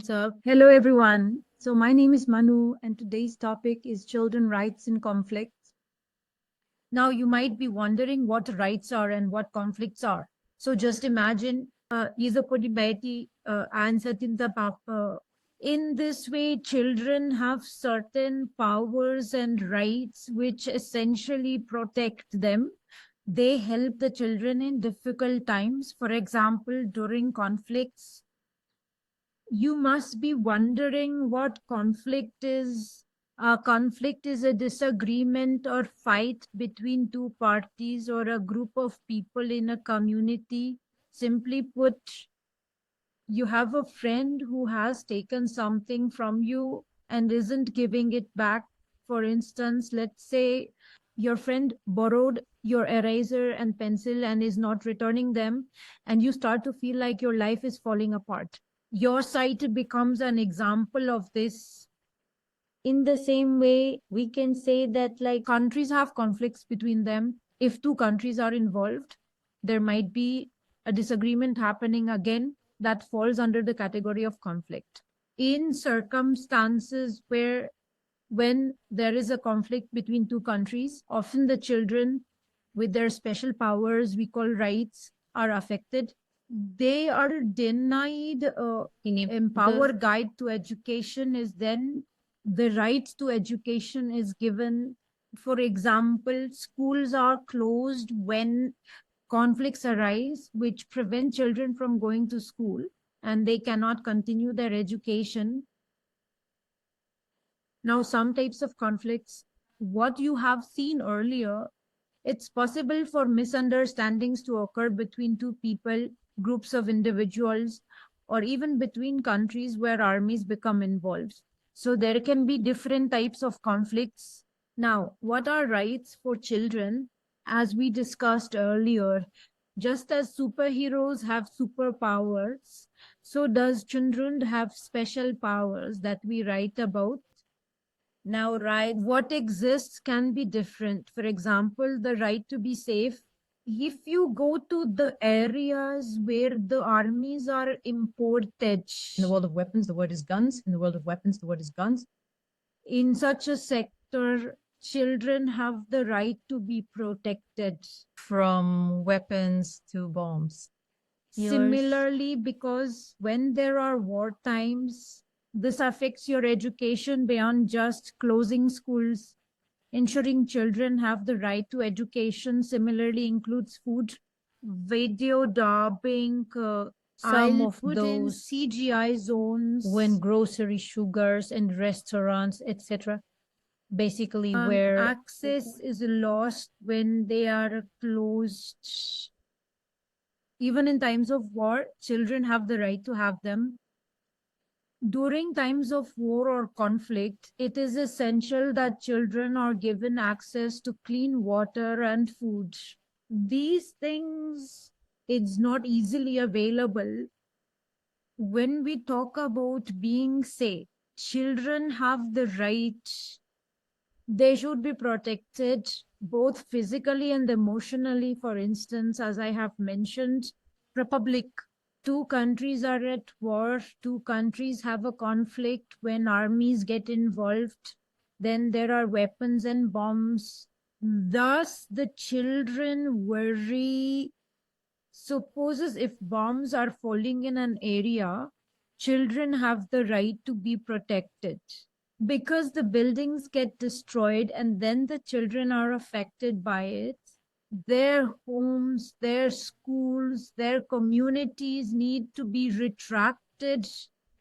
So, hello everyone. So, my name is Manu, and today's topic is children rights in conflicts. Now, you might be wondering what rights are and what conflicts are. So, just imagine, is a kodibeti answer in the papa. In this way, children have certain powers and rights which essentially protect them. They help the children in difficult times. For example, during conflicts, you must be wondering what conflict is. A conflict is a disagreement or fight between two parties or a group of people in a community. Simply put, you have a friend who has taken something from you and isn't giving it back. For instance, let's say your friend borrowed your eraser and pencil and is not returning them, and you start to feel like your life is falling apart. Your site becomes an example of this. In the same way, we can say that like countries have conflicts between them. If two countries are involved, there might be a disagreement happening again that falls under the category of conflict. In circumstances where when there is a conflict between two countries, often the children with their special powers, we call rights, are affected. They are denied empower guide to education is then the right to education is given. For example, schools are closed when conflicts arise which prevent children from going to school and they cannot continue their education. Now, some types of conflicts, what you have seen earlier, it's possible for misunderstandings to occur between two people, groups of individuals, or even between countries where armies become involved. So there can be different types of conflicts. Now, what are rights for children? As we discussed earlier, just as superheroes have superpowers, so does children have special powers that we write about. Now, right, what exists can be different. For example, the right to be safe. If you go to the areas where the armies are imported, In the world of weapons, the word is guns. In the world of weapons, the word is guns. in such a sector, children have the right to be protected. From weapons to bombs. Similarly, because when there are war times, this affects your education beyond just closing schools. Ensuring children have the right to education similarly includes food, video dubbing, Some I'll of put in those CGI zones. when grocery sugars and restaurants, etc. Basically, where Access is lost when they are closed. Even in times of war, children have the right to have them. During times of war or conflict, it is essential that children are given access to clean water and food. These things, it's not easily available. When we talk about being safe, children have the right, they should be protected both physically and emotionally. For instance, as I have mentioned, Republic, two countries are at war, two countries have a conflict. When armies get involved, then there are weapons and bombs. Thus, the children worry. Supposes if bombs are falling in an area, children have the right to be protected because the buildings get destroyed and then the children are affected by it. Their homes, their schools, their communities need to be retracted.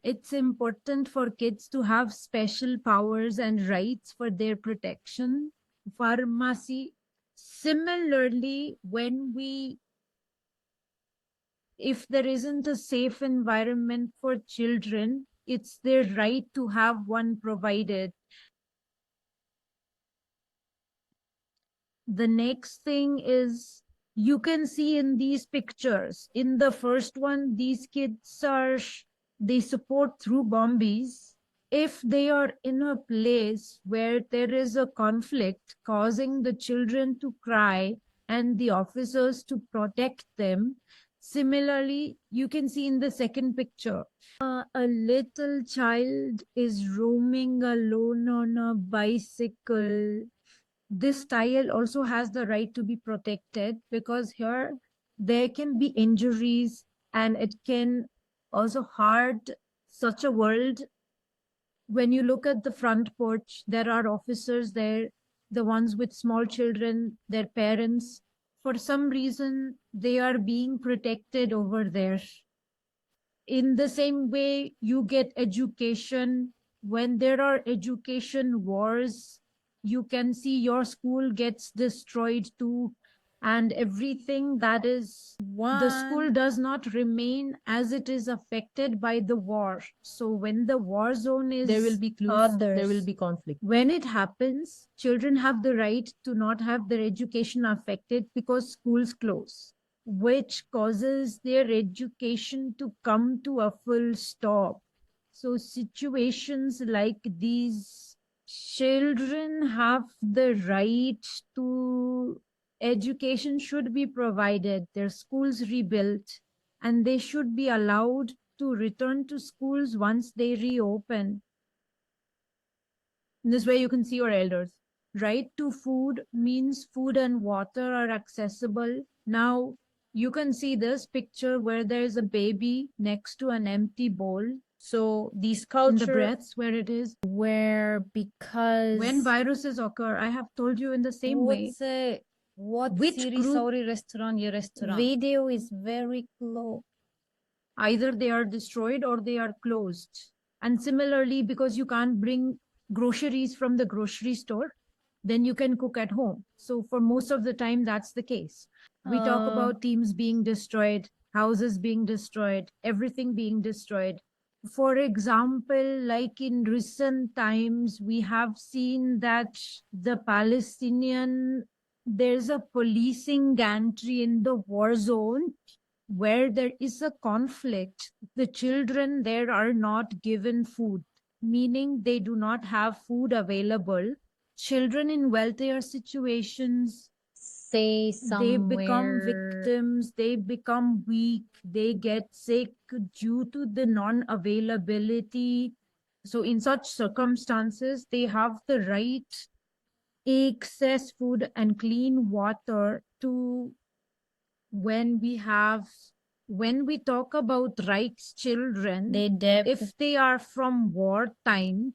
It's important for kids to have special powers and rights for their protection. Pharmacy. Similarly, if there isn't a safe environment for children, it's their right to have one provided. The next thing is you can see in these pictures. In the first one, these kids they support through bombies. If they are in a place where there is a conflict causing the children to cry and the officers to protect them, Similarly, you can see in the second picture, a little child is roaming alone on a bicycle. This child also has the right to be protected, because here there can be injuries and it can also hurt such a world. When you look at the front porch, there are officers there, the ones with small children, their parents. For some reason, they are being protected over there. In the same way, you get education. When there are education wars, you can see your school gets destroyed too, and everything that is, the school does not remain as it is affected by the war. So when the war zone is, There will be clues, there will be conflict. when it happens, children have the right to not have their education affected because schools close, which causes their education to come to a full stop. So situations like these, children have the right to education should be provided, their schools rebuilt, and they should be allowed to return to schools once they reopen. This way you can see your elders. Right to food means food and water are accessible. Now you can see this picture where there is a baby next to an empty bowl. So these In the culture breaths where it is. where, because When viruses occur, I have told you in the same way. what Which series group- sorry restaurant ye restaurant Video is very close. Either they are destroyed or they are closed. And similarly, because you can't bring groceries from the grocery store, then you can cook at home. So for most of the time, that's the case. We talk about teams being destroyed, houses being destroyed, everything being destroyed. For example, like in recent times, we have seen that the Palestinian, there's a policing gantry in the war zone where there is a conflict. The children there are not given food, meaning they do not have food available. Children in wealthier situations, Say they become somewhere. victims, they become weak, they get sick due to the non-availability. So in such circumstances, they have the right access food and clean water to, when we talk about rights children, if they are from wartime,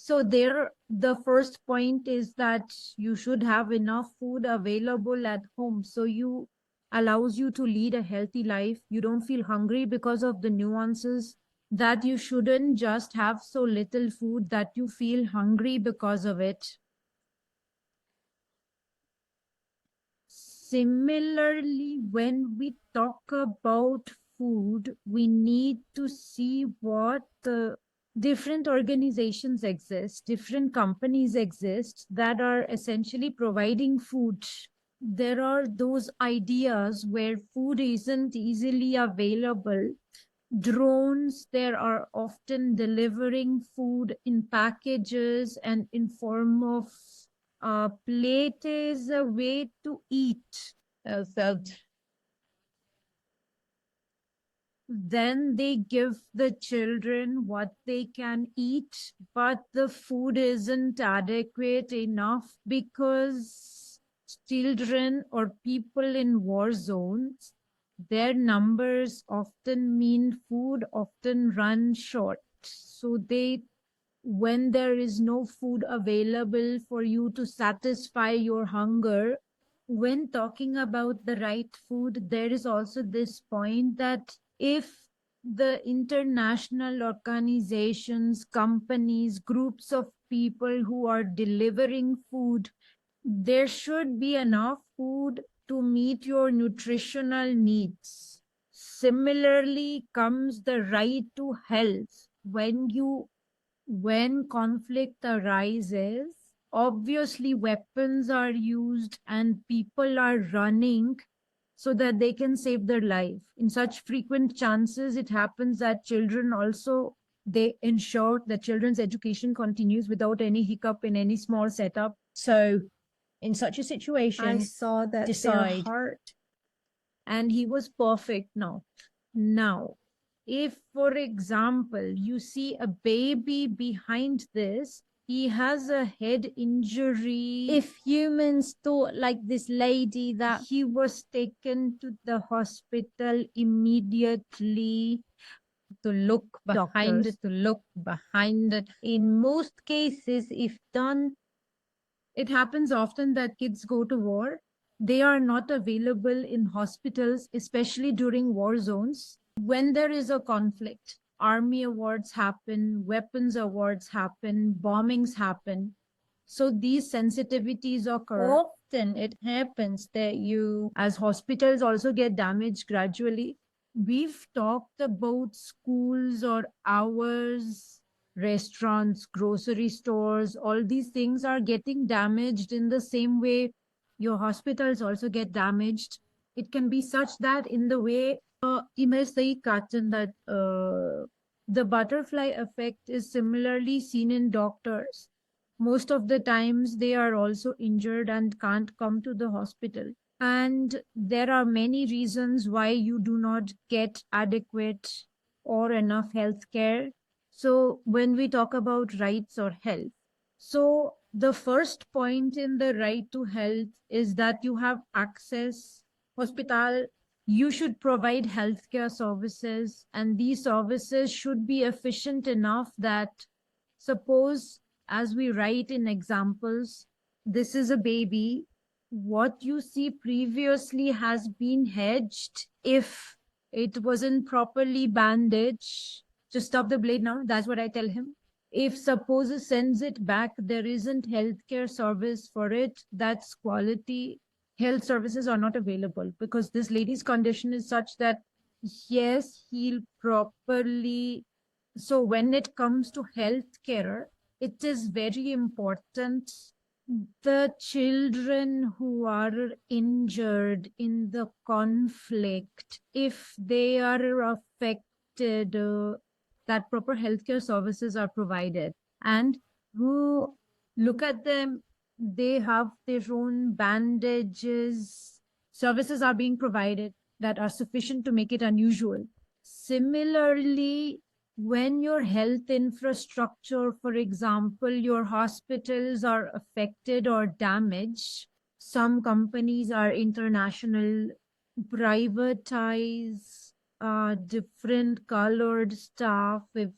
so there the first point is that you should have enough food available at home, so you allows you to lead a healthy life. You don't feel hungry because of the nuances, that you shouldn't just have so little food that you feel hungry because of it. Similarly, when we talk about food, we need to see what the different organizations exist, different companies exist that are essentially providing food. There are those ideas where food isn't easily available. Drones, there are often delivering food in packages and in form of plate is a way to eat. served. Then they give the children what they can eat, but the food isn't adequate enough because children or people in war zones, their numbers often mean food often run short. So when there is no food available for you to satisfy your hunger, when talking about the right food, there is also this point that if the international organizations, companies, groups of people who are delivering food, there should be enough food to meet your nutritional needs. Similarly comes the right to health. When conflict arises, obviously weapons are used and people are running so that they can save their life. In such frequent chances, it happens that children also, they ensure that children's education continues without any hiccup in any small setup. So in such a situation, I saw that decide. their heart and he was perfect now. Now, if, for example, you see a baby behind this, he has a head injury. If humans thought like this lady that He was taken to the hospital immediately. To look behind Doctors. it, to look behind it. in most cases, if done, It happens often that kids go to war. They are not available in hospitals, especially during war zones. When there is a conflict, army awards happen, weapons awards happen, bombings happen. So these sensitivities occur often it happens that you as hospitals also get damaged gradually. We've talked about schools or hours, restaurants, grocery stores, all these things are getting damaged in the same way your hospitals also get damaged. It can be such that in the way Image Sahi Kachan that the butterfly effect is similarly seen in doctors. Most of the times they are also injured and can't come to the hospital. And there are many reasons why you do not get adequate or enough health care. So when we talk about rights or health, so the first point in the right to health is that you have access. Hospital, you should provide healthcare services, and these services should be efficient enough that, suppose, as we write in examples, this is a baby. What you see previously has been hedged. If it wasn't properly bandaged, just stop the blade now. That's what I tell him. If suppose it sends it back, there isn't healthcare service for it. That's quality. Health services are not available because this lady's condition is such that, yes, he'll properly. So when it comes to healthcare, it is very important. The children who are injured in the conflict, if they are affected, that proper healthcare services are provided. And who look at them, they have their own bandages. Services are being provided that are sufficient to make it unusual. Similarly, when your health infrastructure, for example, your hospitals are affected or damaged, some companies are international, privatize, different colored staff. If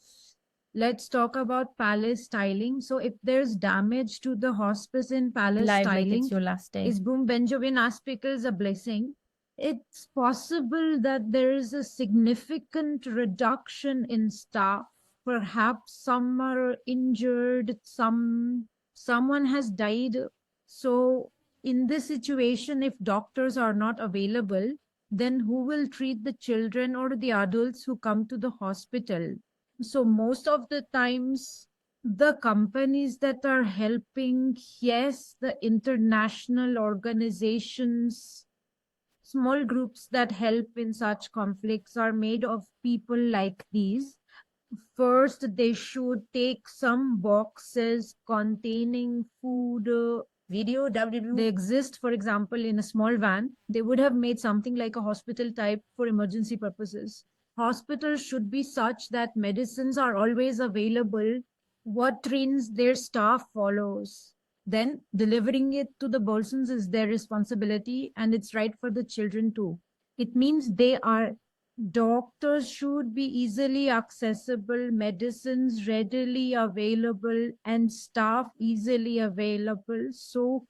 let's talk about palace styling. So if there's damage to the hospice in palace live like styling, it's your last day. is Boom Benjamin Aspicles a blessing? It's possible that there is a significant reduction in staff. Perhaps some are injured, someone has died. So in this situation, if doctors are not available, then who will treat the children or the adults who come to the hospital? So most of the times, the companies that are helping, yes, the international organizations, small groups that help in such conflicts are made of people like these. First, they should take some boxes containing food. Video, they exist, for example, in a small van. They would have made something like a hospital type for emergency purposes. Hospitals should be such that medicines are always available. What trains their staff follows. Then delivering it to the persons is their responsibility, and it's right for the children too. It means they are doctors should be easily accessible, medicines readily available, and staff easily available. So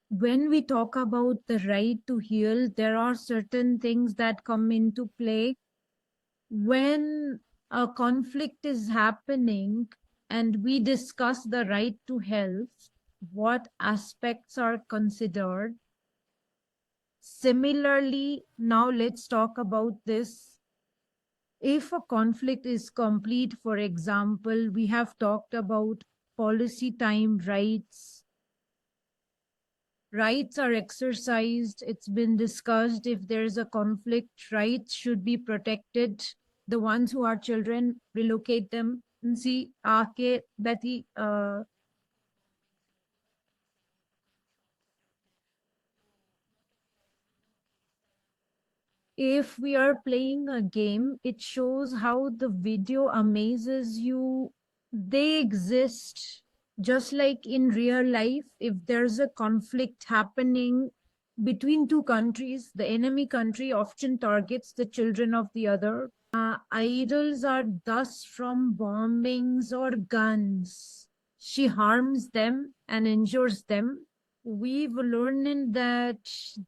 when we talk about the right to heal, there are certain things that come into play. When a conflict is happening and we discuss the right to health, what aspects are considered? Similarly, now let's talk about this. If a conflict is complete, for example, we have talked about policy time rights. Rights are exercised. It's been discussed if there is a conflict, rights should be protected. The ones who are children, relocate them. And see, aake Betty, If we are playing a game, it shows how the video amazes you. They exist just like in real life. If there's a conflict happening between two countries, the enemy country often targets the children of the other. Idols are thus from bombings or guns. She harms them and injures them. We've learned that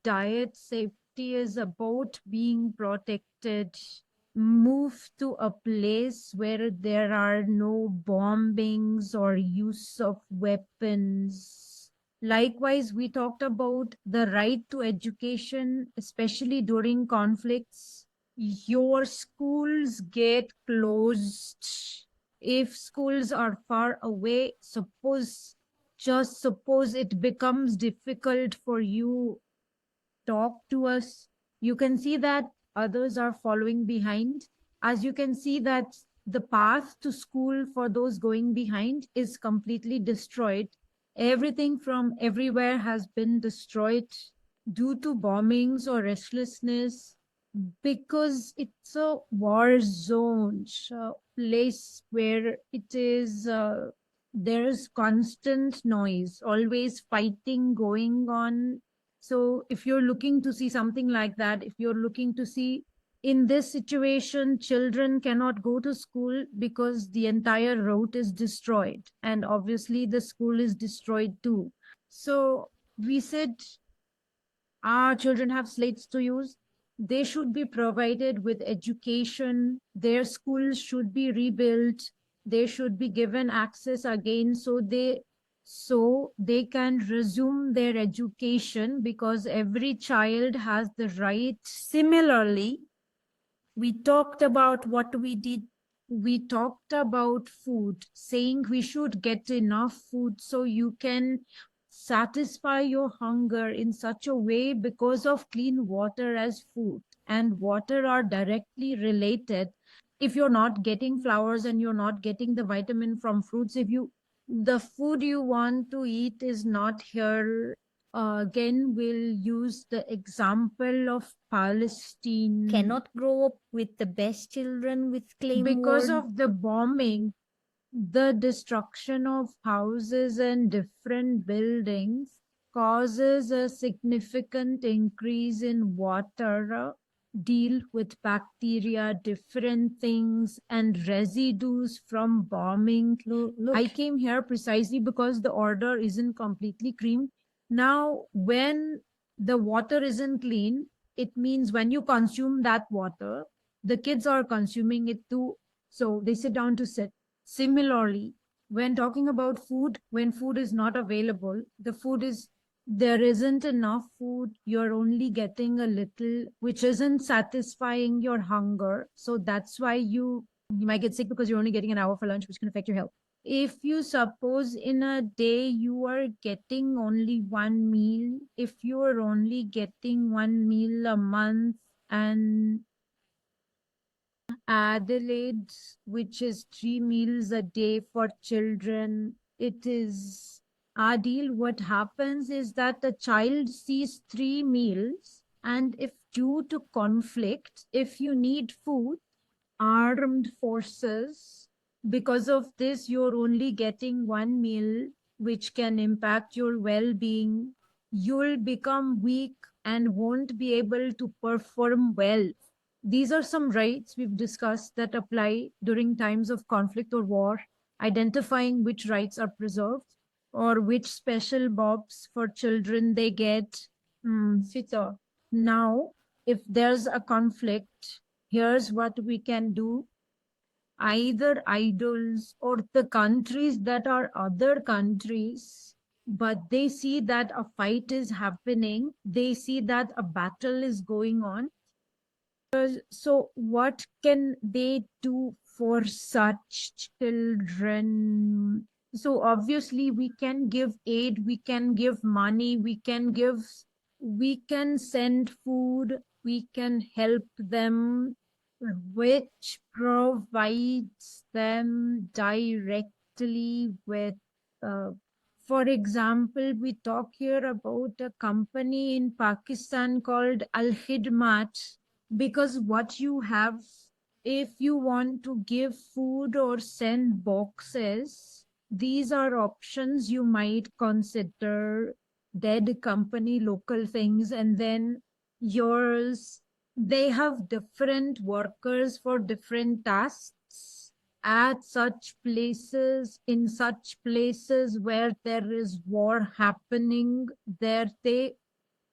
diet safety is about being protected. Move to a place where there are no bombings or use of weapons. Likewise, we talked about the right to education, especially during conflicts. Your schools get closed. If schools are far away, just suppose it becomes difficult for you, talk to us. You can see that others are following behind. As you can see that the path to school for those going behind is completely destroyed. Everything from everywhere has been destroyed due to bombings or restlessness, because it's a war zone, a place where it is there's constant noise, always fighting going on. So if you're looking to see something like that, if you're looking to see in this situation, children cannot go to school because the entire route is destroyed, and obviously the school is destroyed too. So we said our children have slates to use. They should be provided with education. Their schools should be rebuilt. They should be given access again, so they can resume their education, because every child has the right. Similarly, we talked about what we did. We talked about food, saying we should get enough food so you can satisfy your hunger in such a way, because of clean water as food and water are directly related. If you're not getting flowers and you're not getting the vitamin from fruits, if you the food you want to eat is not here. Again, we'll use the example of Palestine. Cannot grow up with the best children with claim Because word. of the bombing, the destruction of houses and different buildings causes a significant increase in water, deal with bacteria, different things, and residues from bombing. Look, I came here precisely because the order isn't completely clean. Now, when the water isn't clean, it means when you consume that water, the kids are consuming it too. So they sit down to sit. Similarly, when talking about food, when food is not available, there isn't enough food, you're only getting a little, which isn't satisfying your hunger. So that's why you might get sick, because you're only getting an hour for lunch, which can affect your health. If you suppose in a day you are getting only one meal, if you are only getting one meal a month, and Adelaide, which is 3 meals a day for children, it is Adil. What happens is that the child sees 3 meals, and if due to conflict, if you need food, armed forces, because of this, you're only getting one meal, which can impact your well being. You'll become weak and won't be able to perform well. These are some rights we've discussed that apply during times of conflict or war, identifying which rights are preserved or which special bobs for children they get. Fita. Now, if there's a conflict, here's what we can do. Either idols or the countries that are other countries, but they see that a fight is happening, they see that a battle is going on. So what can they do for such children? So obviously we can give aid, we can give money, we can send food, we can help them, which provides them directly with, for example, we talk here about a company in Pakistan called Al Khidmat. because what you have, if you want to give food or send boxes, these are options you might consider: dead company, local things, and then yours. They have different workers for different tasks at such places, in such places where there is war happening. There they,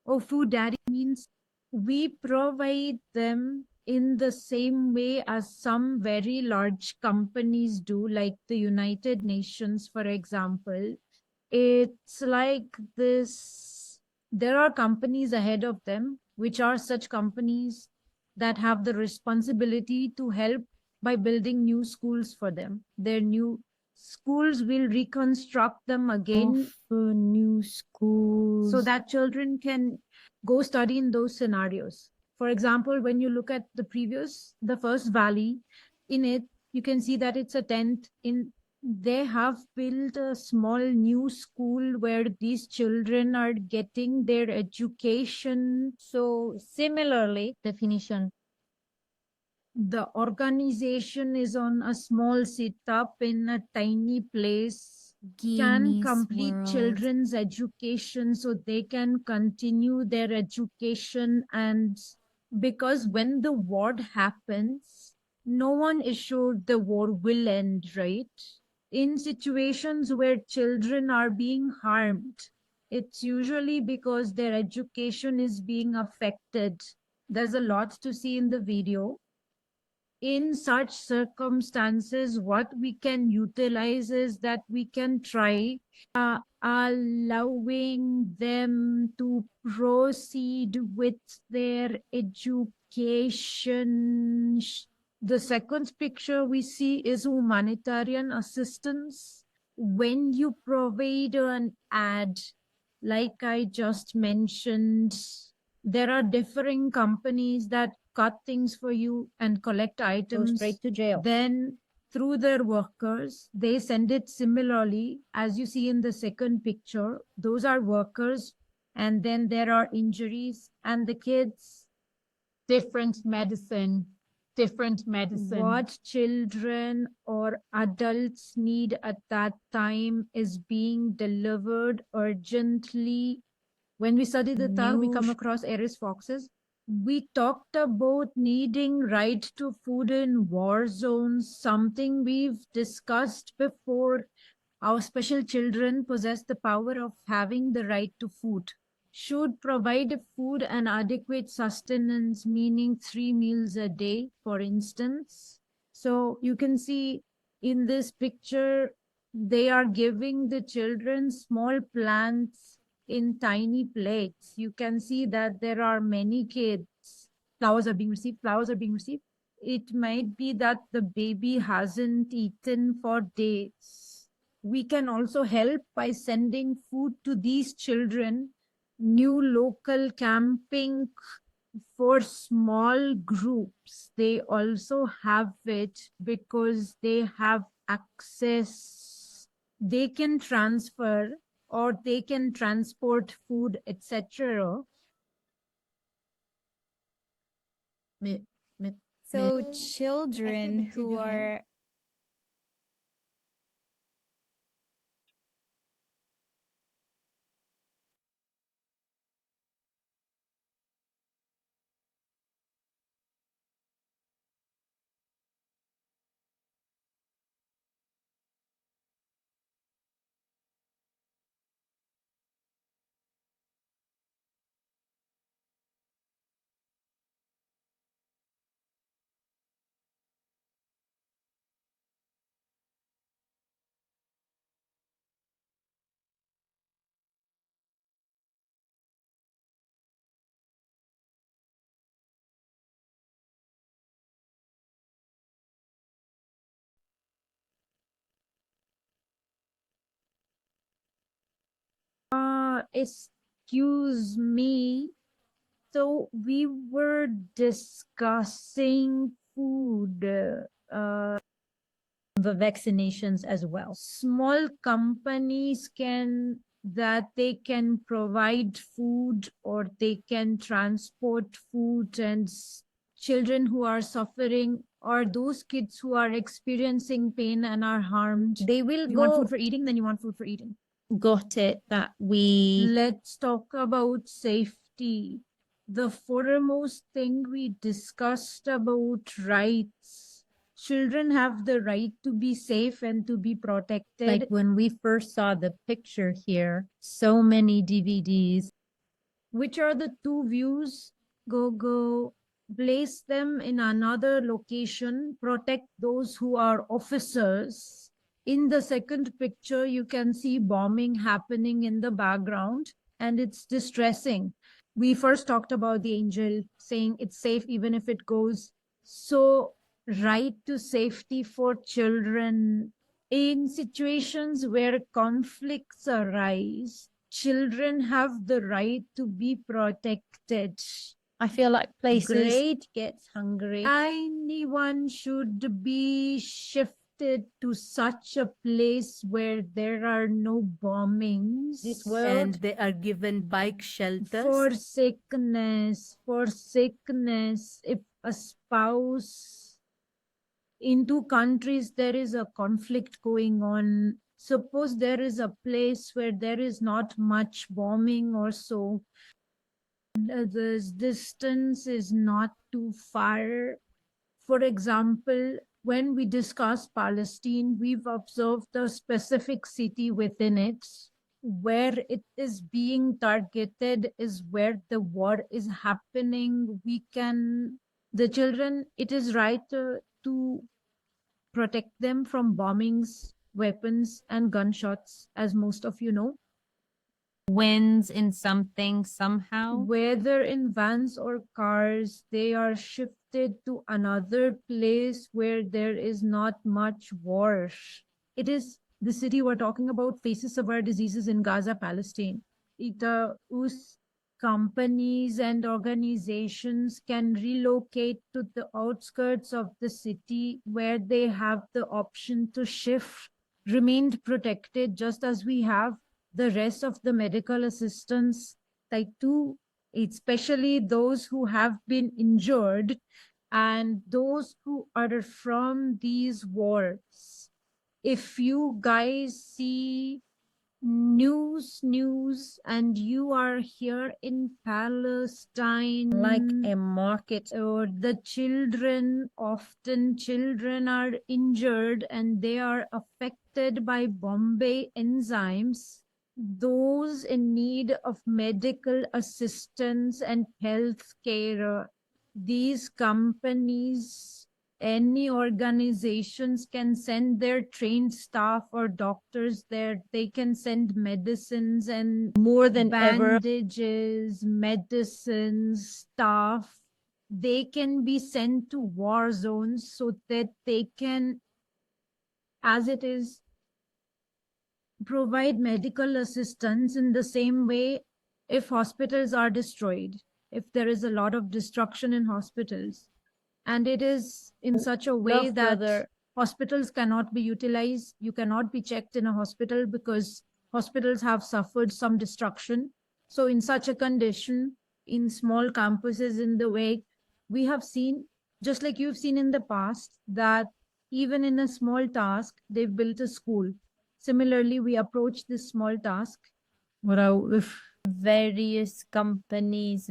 oh, food daddy means we provide them in the same way as some very large companies do, like the United Nations, for example. It's like this. There are companies ahead of them, which are such companies that have the responsibility to help by building new schools for them. Their new schools will reconstruct them again, New schools. so that children can go study in those scenarios. For example, when you look at the first valley, in it, you can see that it's a tent. They have built a small new school where these children are getting their education. So similarly, definition. The organization is on a small setup in a tiny place, can Guinea's complete World. children's education so they can continue their education. And because when the war happens, no one is sure the war will end, right? In situations where children are being harmed, it's usually because their education is being affected. There's a lot to see in the video. In such circumstances, what we can utilize is that we can try allowing them to proceed with their education. The second picture we see is humanitarian assistance. When you provide an ad, like I just mentioned, there are differing companies that cut things for you and collect Go items. straight to jail. Then through their workers, they send it similarly, as you see in the second picture. Those are workers. And then there are injuries, and the kids, Different medicine. what children or adults need at that time is being delivered urgently. When we study the Tar, we come across Aries foxes. We talked about needing right to food in war zones, something we've discussed before. Our special children possess the power of having the right to food. Should provide food and adequate sustenance, meaning 3 meals a day, for instance. So you can see in this picture, they are giving the children small plants in tiny plates. You can see that there are many kids. Flowers are being received. It might be that the baby hasn't eaten for days. We can also help by sending food to these children. New local camping for small groups, they also have it because they have access. They can transfer or they can transport food, etc. So children who are Excuse me. So we were discussing food. The vaccinations as well. Small companies can that they can provide food or they can transport food and children who are suffering, or those kids who are experiencing pain and are harmed. They will You want go. food for eating, then you want food for eating. Got it. That we. Let's talk about safety. The foremost thing we discussed about rights. Children have the right to be safe and to be protected. Like when we first saw the picture here, so many DVDs. Which are the two views? Go, place them in another location, protect those who are officers. In the second picture, you can see bombing happening in the background, and it's distressing. We first talked about the angel saying it's safe even if it goes. So, right to safety for children in situations where conflicts arise, children have the right to be protected. I feel like places. Great gets hungry. Anyone should be shifted to such a place where there are no bombings. This world. And they are given bike shelters. For sickness, if a spouse in two countries there is a conflict going on, suppose there is a place where there is not much bombing or so, the distance is not too far. For example, when we discuss Palestine, we've observed a specific city within it. Where it is being targeted is where the war is happening. The children, it is right to protect them from bombings, weapons, and gunshots, as most of you know. Wins in something somehow. Whether in vans or cars, they are shifted to another place where there is not much war. It is the city we're talking about faces severe diseases in Gaza, Palestine. Us companies and organizations can relocate to the outskirts of the city where they have the option to shift, remained protected, just as we have the rest of the medical assistance type 2, especially those who have been injured and those who are from these wars. If you guys see news and you are here in Palestine, Like a market. or the children are injured and they are affected by Bombay enzymes, those in need of medical assistance and health care, these companies, any organizations can send their trained staff or doctors there. They can send medicines and More than ever. bandages, medicines, staff. They can be sent to war zones so that they can, as it is, provide medical assistance in the same way. If hospitals are destroyed, if there is a lot of destruction in hospitals, and it is in such a way Love, that brother. hospitals cannot be utilized, you cannot be checked in a hospital because hospitals have suffered some destruction. So in such a condition, in small campuses, in the way we have seen, just like you've seen in the past, that even in a small task, they've built a school. Similarly, we approach this small task. Various companies.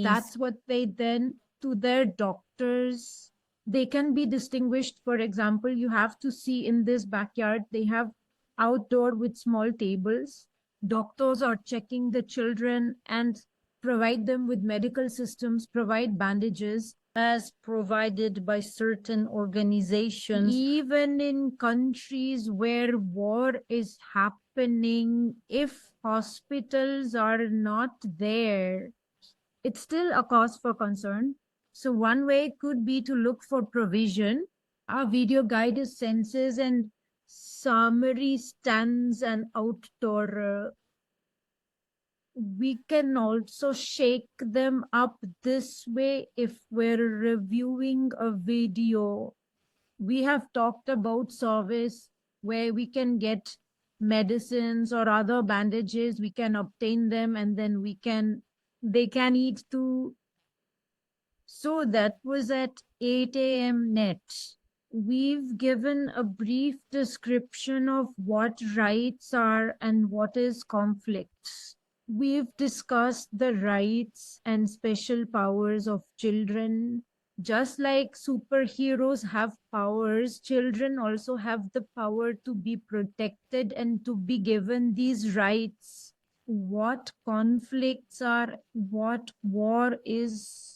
That's what they then, to their doctors, they can be distinguished. For example, you have to see in this backyard, they have outdoor with small tables. Doctors are checking the children and provide them with medical systems, provide bandages, as provided by certain organizations. even in countries where war is happening. If hospitals are not there, it's still a cause for concern. So one way could be to look for provision. Our video guide is census and summary stands and outdoor. We can also shake them up this way if we're reviewing a video. We have talked about service where we can get medicines or other bandages, we can obtain them, and then they can eat to So that was at 8 a.m. net. We've given a brief description of what rights are and what is conflicts. We've discussed the rights and special powers of children. Just like superheroes have powers, children also have the power to be protected and to be given these rights. What conflicts are, what war is,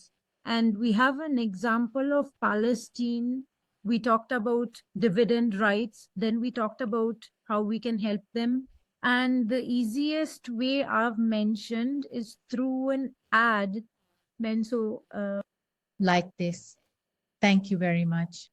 and we have an example of Palestine. We talked about dividend rights, then we talked about how we can help them. And the easiest way I've mentioned is through an ad. Menso, Like this. Thank you very much.